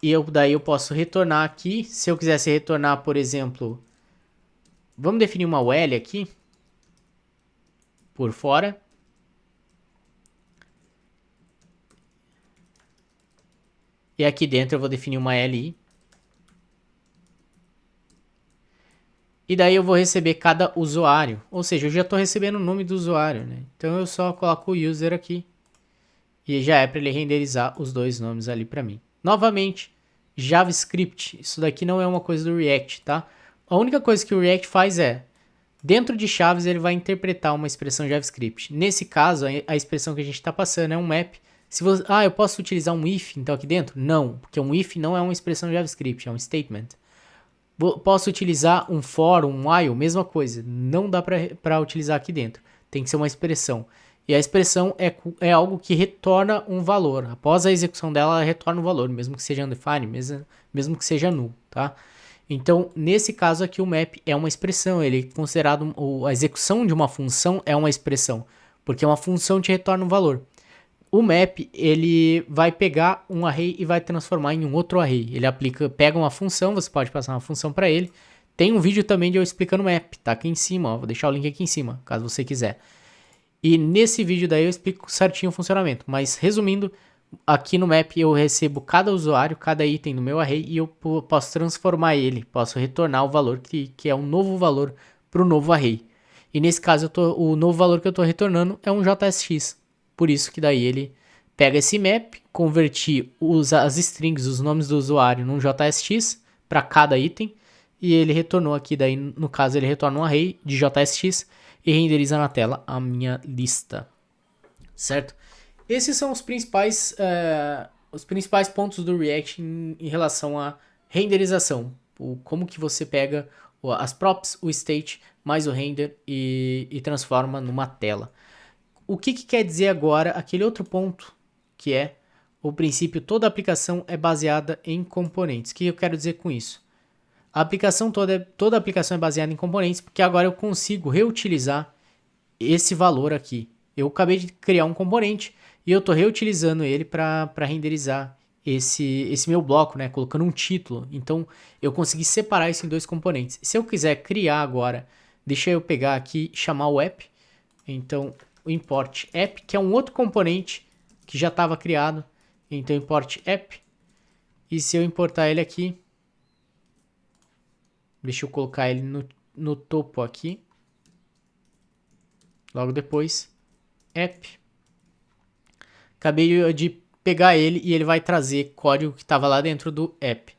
e daí eu posso retornar aqui. Se eu quisesse retornar, por exemplo, vamos definir uma UL aqui por fora. E aqui dentro eu vou definir uma LI. E daí eu vou receber cada usuário. Ou seja, eu já estou recebendo o nome do usuário, né? Então eu só coloco o user aqui. E já é para ele renderizar os dois nomes ali para mim. Novamente, JavaScript. Isso daqui não é uma coisa do React, tá? A única coisa que o React faz é, dentro de chaves ele vai interpretar uma expressão JavaScript. Nesse caso, a expressão que a gente está passando é um map. Eu posso utilizar um if então aqui dentro? Não, porque um if não é uma expressão JavaScript, é um statement. Posso utilizar um for, um while, mesma coisa. Não dá para utilizar aqui dentro. Tem que ser uma expressão. E a expressão é algo que retorna um valor. Após a execução dela, ela retorna um valor, mesmo que seja undefined, mesmo que seja null, tá? Então, nesse caso aqui, o map é uma expressão. Ele é considerado, a execução de uma função é uma expressão, porque uma função te retorna um valor. O map, ele vai pegar um array e vai transformar em um outro array. Ele pega uma função, você pode passar uma função para ele. Tem um vídeo também de eu explicando o map, tá aqui em cima, ó, vou deixar o link aqui em cima, caso você quiser. E nesse vídeo daí eu explico certinho o funcionamento, mas resumindo, aqui no map eu recebo cada usuário, cada item do meu array e eu posso transformar ele, posso retornar o valor que é um novo valor para o novo array. E nesse caso o novo valor que eu estou retornando é um JSX. Por isso que daí ele pega esse map, convertir as strings, os nomes do usuário num JSX para cada item. E ele retornou aqui, daí no caso ele retorna um array de JSX e renderiza na tela a minha lista. Certo? Esses são os principais pontos do React em relação à renderização. Como que você pega as props, o state, mais o render e transforma numa tela. O que quer dizer agora aquele outro ponto, que é o princípio toda aplicação é baseada em componentes. O que eu quero dizer com isso? A aplicação toda aplicação é baseada em componentes, porque agora eu consigo reutilizar esse valor aqui. Eu acabei de criar um componente e eu estou reutilizando ele para renderizar esse meu bloco, né? Colocando um título. Então eu consegui separar isso em dois componentes. Se eu quiser criar agora, deixa eu pegar aqui e chamar o app. Então o import app, que é um outro componente que já estava criado. Então import app. E se eu importar ele aqui, deixa eu colocar ele no topo aqui. Logo depois, app. Acabei de pegar ele e ele vai trazer código que estava lá dentro do app.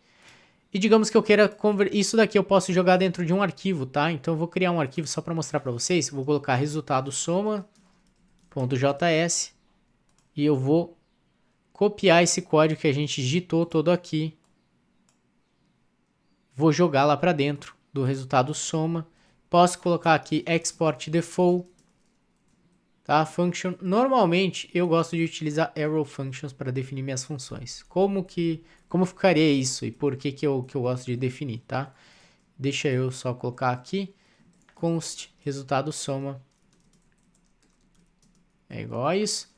E digamos que eu queira isso daqui eu posso jogar dentro de um arquivo, tá? Então eu vou criar um arquivo só para mostrar para vocês. Vou colocar resultado soma.js e eu vou copiar esse código que a gente digitou todo aqui. Vou jogar lá para dentro do resultado soma. Posso colocar aqui export default. Tá? Function. Normalmente eu gosto de utilizar arrow functions para definir minhas funções. Como ficaria isso e por que eu gosto de definir, tá? Deixa eu só colocar aqui const resultado soma é igual a isso.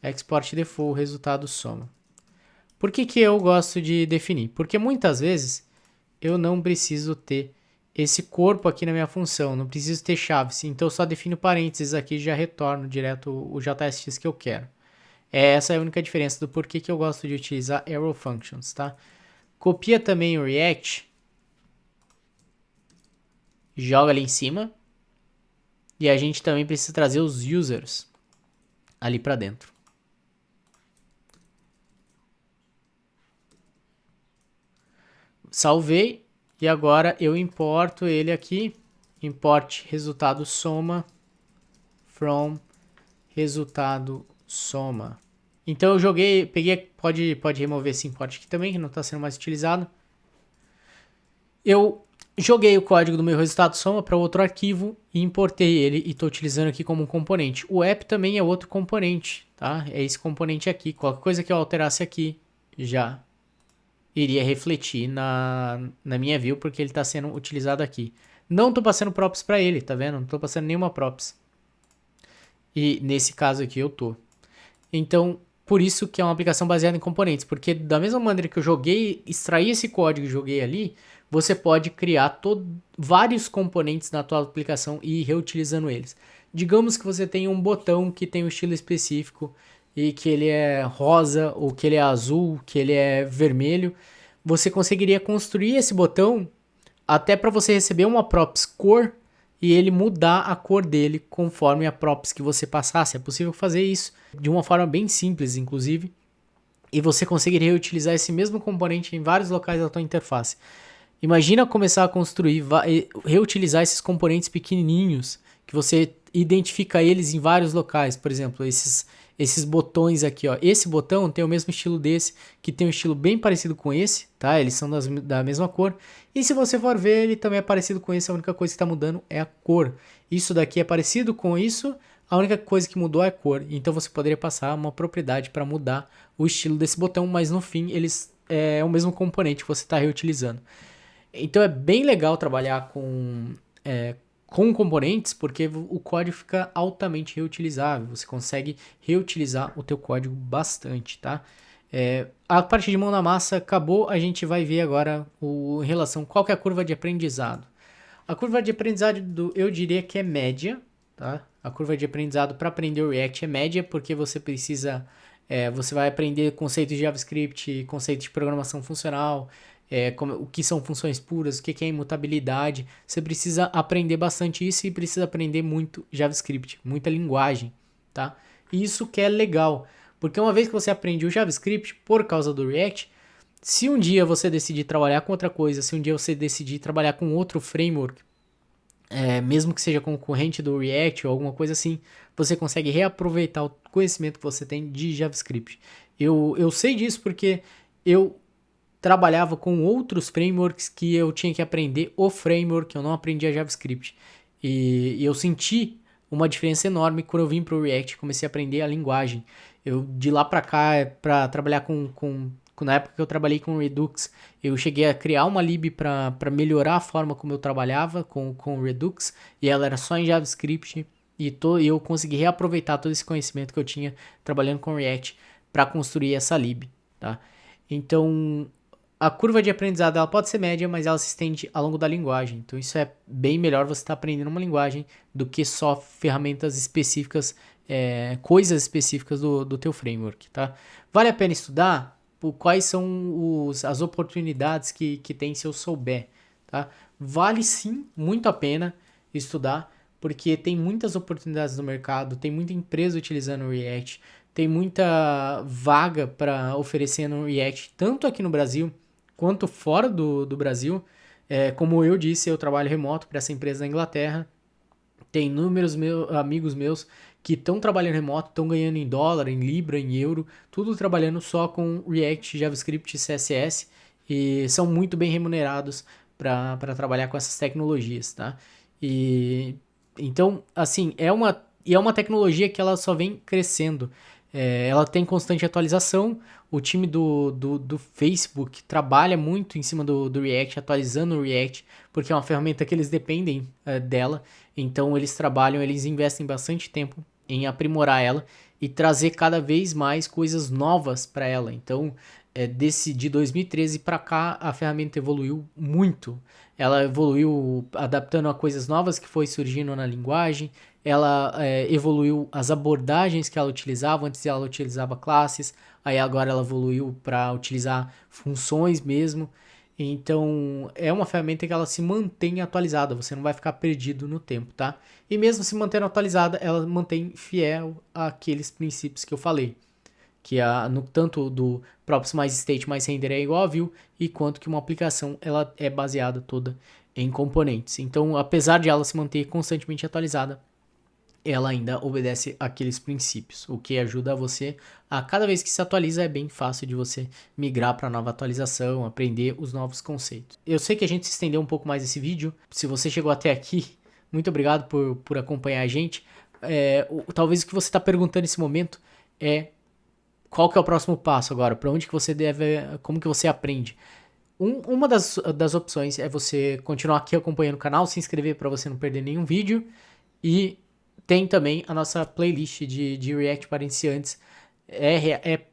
Export default resultado soma. Por que eu gosto de definir? Porque muitas vezes eu não preciso ter esse corpo aqui na minha função, não preciso ter chaves, então eu só defino parênteses aqui e já retorno direto o JSX que eu quero. Essa é a única diferença do porquê que eu gosto de utilizar arrow functions, tá? Copia também o React, joga ali em cima, e a gente também precisa trazer os users ali para dentro. Salvei. E agora eu importo ele aqui, import resultado soma from resultado soma. Então eu joguei, peguei, pode remover esse import aqui também, que não está sendo mais utilizado. Eu joguei o código do meu resultado soma para outro arquivo e importei ele e estou utilizando aqui como um componente. O app também é outro componente, tá? É esse componente aqui. Qualquer coisa que eu alterasse aqui já iria refletir na minha view, porque ele está sendo utilizado aqui. Não estou passando props para ele, tá vendo? Não estou passando nenhuma props. E nesse caso aqui eu tô. Então, por isso que é uma aplicação baseada em componentes, porque da mesma maneira que eu joguei, extraí esse código e joguei ali, você pode criar vários componentes na tua aplicação e ir reutilizando eles. Digamos que você tem um botão que tem um estilo específico e que ele é rosa, ou que ele é azul, que ele é vermelho, você conseguiria construir esse botão até para você receber uma props cor e ele mudar a cor dele conforme a props que você passasse. É possível fazer isso de uma forma bem simples, inclusive, e você conseguiria reutilizar esse mesmo componente em vários locais da tua interface. Imagina começar a construir, reutilizar esses componentes pequenininhos, que você identifica eles em vários locais. Por exemplo, esses botões aqui, ó. Esse botão tem o mesmo estilo desse, que tem um estilo bem parecido com esse, tá? Eles são da mesma cor. E se você for ver, ele também é parecido com esse, a única coisa que está mudando é a cor. Isso daqui é parecido com isso, a única coisa que mudou é a cor. Então você poderia passar uma propriedade para mudar o estilo desse botão, mas no fim eles é o mesmo componente que você está reutilizando. Então é bem legal trabalhar com componentes, porque o código fica altamente reutilizável. Você consegue reutilizar o teu código bastante, tá? A parte de mão na massa acabou, a gente vai ver agora em relação qual que é a curva de aprendizado. A curva de aprendizado eu diria que é média, tá? A curva de aprendizado para aprender o React é média, porque você precisa, você vai aprender conceitos de JavaScript, conceitos de programação funcional, o que são funções puras, o que é imutabilidade. Você precisa aprender bastante isso e precisa aprender muito JavaScript, muita linguagem, tá? E isso que é legal, porque uma vez que você aprende o JavaScript por causa do React, se um dia você decidir trabalhar com outra coisa, se um dia você decidir trabalhar com outro framework, mesmo que seja concorrente do React ou alguma coisa assim, você consegue reaproveitar o conhecimento que você tem de JavaScript. Eu sei disso porque eu trabalhava com outros frameworks que eu tinha que aprender o framework, eu não aprendia JavaScript. E eu senti uma diferença enorme quando eu vim para o React e comecei a aprender a linguagem. Eu, de lá para cá, para trabalhar na época que eu trabalhei com Redux, eu cheguei a criar uma lib para melhorar a forma como eu trabalhava com o Redux, e ela era só em JavaScript, e eu consegui reaproveitar todo esse conhecimento que eu tinha trabalhando com React para construir essa lib, tá? Então, a curva de aprendizado ela pode ser média, mas ela se estende ao longo da linguagem. Então, isso é bem melhor você estar aprendendo uma linguagem do que só ferramentas específicas, coisas específicas do teu framework, tá? Vale a pena estudar? Quais são as oportunidades que tem se eu souber, tá? Vale sim muito a pena estudar, porque tem muitas oportunidades no mercado, tem muita empresa utilizando o React, tem muita vaga para oferecer no React, tanto aqui no Brasil quanto fora do Brasil. Como eu disse, eu trabalho remoto para essa empresa da Inglaterra. Tem inúmeros amigos meus que estão trabalhando remoto, estão ganhando em dólar, em libra, em euro, tudo trabalhando só com React, JavaScript e CSS, e são muito bem remunerados para trabalhar com essas tecnologias, tá? E então, assim, é uma tecnologia que ela só vem crescendo. Ela tem constante atualização. O time do Facebook trabalha muito em cima do React, atualizando o React, porque é uma ferramenta que eles dependem dela. Então eles investem bastante tempo em aprimorar ela e trazer cada vez mais coisas novas para ela. Então, de 2013 para cá, a ferramenta evoluiu muito. Ela evoluiu adaptando a coisas novas que foi surgindo na linguagem. Ela evoluiu as abordagens que ela utilizava. Antes ela utilizava classes, aí agora ela evoluiu para utilizar funções mesmo. Então, é uma ferramenta que ela se mantém atualizada, você não vai ficar perdido no tempo, tá? E mesmo se mantendo atualizada, ela mantém fiel àqueles princípios que eu falei. Que tanto do Props mais State mais Render é igual a View, e quanto que uma aplicação ela é baseada toda em componentes. Então, apesar de ela se manter constantemente atualizada, ela ainda obedece àqueles princípios, o que ajuda você a cada vez que se atualiza é bem fácil de você migrar para a nova atualização, aprender os novos conceitos. Eu sei que a gente se estendeu um pouco mais esse vídeo, se você chegou até aqui, muito obrigado por acompanhar a gente. Talvez o que você está perguntando nesse momento é qual que é o próximo passo agora, para onde que você como que você aprende. Uma das opções é você continuar aqui acompanhando o canal, se inscrever para você não perder nenhum vídeo, e tem também a nossa playlist de React para iniciantes.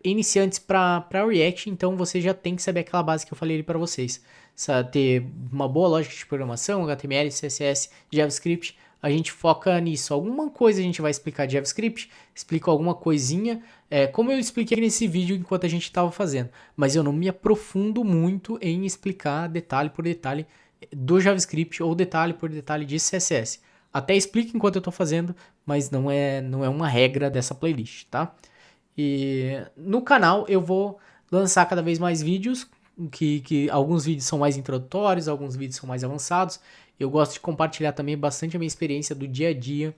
Iniciantes para React, então você já tem que saber aquela base que eu falei ali para vocês. Ter uma boa lógica de programação, HTML, CSS, JavaScript, a gente foca nisso. Alguma coisa a gente vai explicar de JavaScript, explica alguma coisinha, como eu expliquei nesse vídeo enquanto a gente estava fazendo. Mas eu não me aprofundo muito em explicar detalhe por detalhe do JavaScript ou detalhe por detalhe de CSS. Até explico enquanto eu estou fazendo, mas não é uma regra dessa playlist, tá? E no canal eu vou lançar cada vez mais vídeos, que alguns vídeos são mais introdutórios, alguns vídeos são mais avançados. Eu gosto de compartilhar também bastante a minha experiência do dia a dia,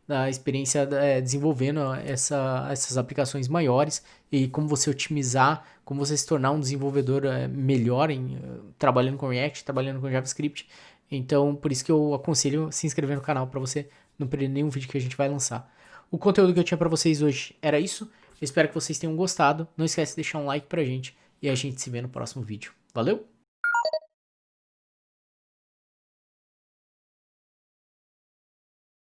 da experiência desenvolvendo essas aplicações maiores e como você otimizar, como você se tornar um desenvolvedor melhor trabalhando com React, trabalhando com JavaScript. Então, por isso que eu aconselho se inscrever no canal para você não perder nenhum vídeo que a gente vai lançar. O conteúdo que eu tinha para vocês hoje era isso. Eu espero que vocês tenham gostado. Não esquece de deixar um like pra gente e a gente se vê no próximo vídeo. Valeu!